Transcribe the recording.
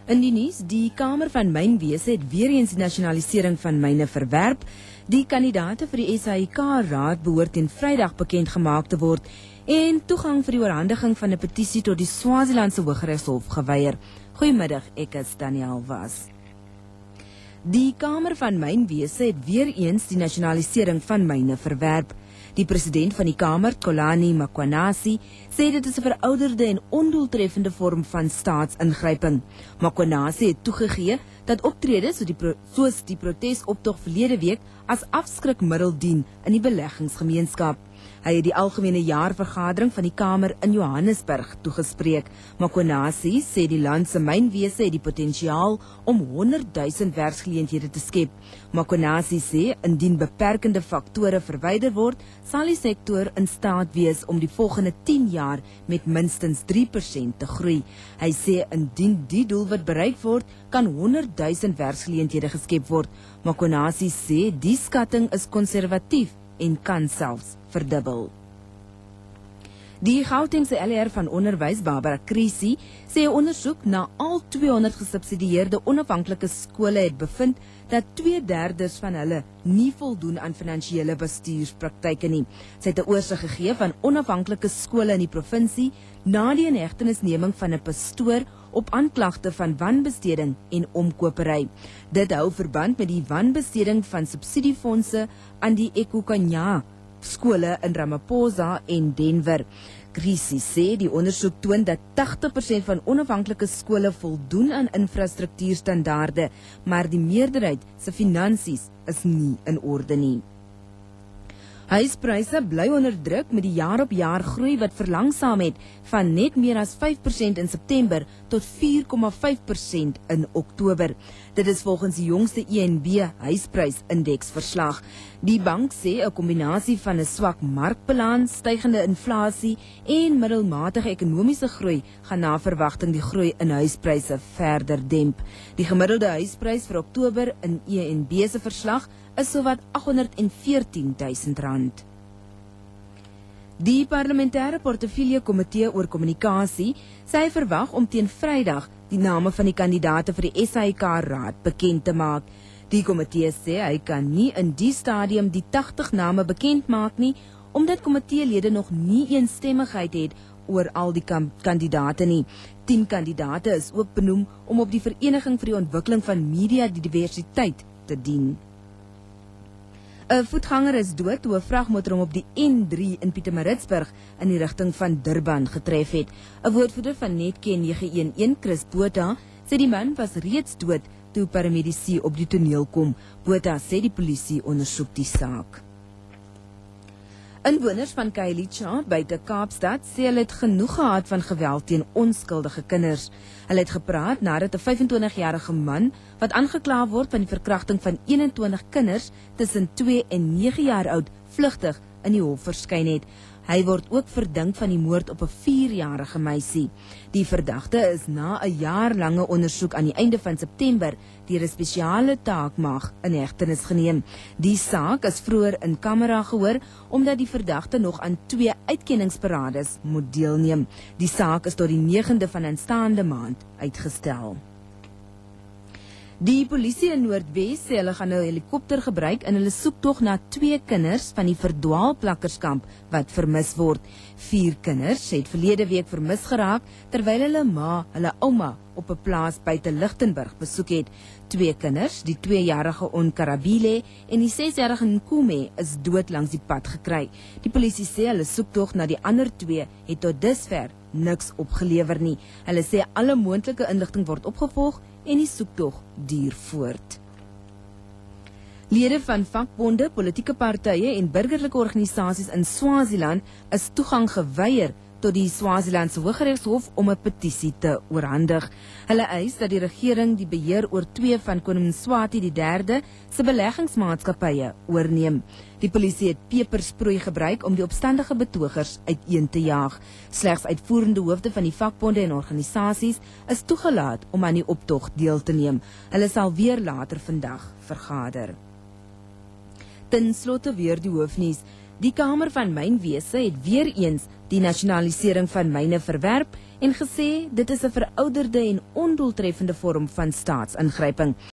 In die nuus, die Kamer van Mynwese het weer eens die nasionalisering van myne verwerp. Die kandidaate vir die SAIK-raad behoort teen Vrydag bekend gemaak te word en toegang vir die oorhandiging van 'n petisie tot die Swazilandse Hooggeregshof geweier. Goeiemiddag, ek is Daniel Was. Die Kamer van Mynwese het weer eens die nasionalisering van myne verwerp. Die president van die Kamer, Xolani Makwanasi, sê dit is 'n verouderde en ondoeltreffende vorm van staatsingryping. Makwanasi het toegegee dat optredes soos die protesoptog verlede week as afskrikmiddel dien in die beleggingsgemeenskap. Hy het die algemene jaarvergadering van die Kamer in Johannesburg toegespreek. Makwanasi sê die land se mynwese het die potensiaal om 100,000 werksgeleenthede te skep. Makwanasi sê indien beperkende faktore verwyder word, sal die sektor in staat wees om die volgende 10 jaar met minstens 3% te groei. Hy sê indien die doelwit bereik word, kan 100,000 werksgeleenthede geskep word. Makwanasi sê die skatting is konservatief en kan selfs verdubbel. Die Gautengse LR van Onderwys, Barbara Krisi, sê 'n ondersoek na al 200 gesubsidieerde onafhanklike skole het bevind dat 2/3 van hulle nie voldoen aan finansiële bestuurspraktyke nie. Sy het 'n oorsig gegee van onafhanklike skole in die provinsie na die inhegtenisneming van 'n pastoor op aanklagte van wanbesteding en omkopery. Dit hou verband met die wanbesteding van subsidiefondse aan die Ekukanya skole in Ramaphosa en Denver. Krisi sê die ondersoek toon dat 80% van onafhanklike skole voldoen aan infrastruktuurstandaarde, maar die meerderheid se finansies is nie in orde nie. Huispryse bly onder druk met die jaar-op-jaar groei wat verlangsaam het van net meer as 5% in September tot 4,5% in Oktober. Dit is volgens die jongste ENB huisprysindeksverslag. Die bank sê 'n kombinasie van 'n swak markbalans, stygende inflasie en middelmatige ekonomiese groei gaan na verwagting die groei in huispryse verder demp. Die gemiddelde huisprys vir Oktober in ENB se verslag is sowat R814,000. Die parlementêre portefeulje komitee oor kommunikasie sê verwag om teen Vrydag die name van die kandidaate vir die SAIK-raad bekend te maak. Die komitee sê hy kan nie in die stadium die 80 name bekend maak nie, omdat komiteelede nog nie eensstemmigheid het oor al die kandidaate nie. 10 kandidaate is ook benoem om op die Vereniging vir die Ontwikkeling van Media die Diversiteit te dien. 'n Voetganger is dood toe 'n vragmotor hom op die N3 in Pietermaritzburg in die rigting van Durban getref het. 'n Woordvoerder van Netcare 911, Chris Botha, sê die man was reeds dood toe paramedici op die toneel kom. Botha sê die polisie ondersoek die saak. Inwoners van Khayelitsha buite Kaapstad sê hulle het genoeg gehad van geweld teen onskuldige kinders. Hulle het gepraat nadat 'n 25-jarige man wat aangekla word van die verkrachting van 21 kinders tussen 2 en 9 jaar oud vlugtig in die hof verskyn het. Hy word ook verdink van die moord op 'n 4-jarige meisie. Die verdagte is na 'n jaarlange ondersoek aan die einde van September deur 'n spesiale taakmag in hegtenis geneem. Die saak is vroeër in kamera gehoor omdat die verdagte nog aan 2 uitkenningsparades moet deelneem. Die saak is tot die 9de van aanstaande maand uitgestel. Die polisie in Noordwes sê hulle gaan 'n helikopter gebruik in hulle soektog na 2 kinders van die verdwaalplakkerskamp wat vermis word. 4 kinders het verlede week vermis geraak terwyl hulle hulle ouma op 'n plaas buite Lichtenburg besoek het. 2 kinders, die 2-jarige Onkarabile en die 6-jarige Nkume, is dood langs die pad gekry. Die polisie sê hulle soektog na die ander 2 het tot dusver niks opgelewer nie. Hulle sê alle moontlike inligting word opgevolg en die soektog duur voort. Lede van vakbonde, politieke partye en burgerlike organisasies in Swaziland is toegang geweier tot die Swazilandse Hooggeregshof om 'n petisie te oorhandig. Hulle eis dat die regering die beheer oor 2 van Koning Mswati III se beleggingsmaatskappye oorneem. Die polisie het pepersproei gebruik om die opstandige betogers uiteen te jaag. Slegs uitvoerende hoofde van die vakbonde en organisasies is toegelaat om aan die optog deel te neem. Hulle sal weer later vandag vergader. Ten slotte weer die hoofnuus. Die Kamer van Mynwese het weer eens die nasionalisering van myne verwerp en gesê dit is 'n verouderde en ondoeltreffende vorm van staatsingryping.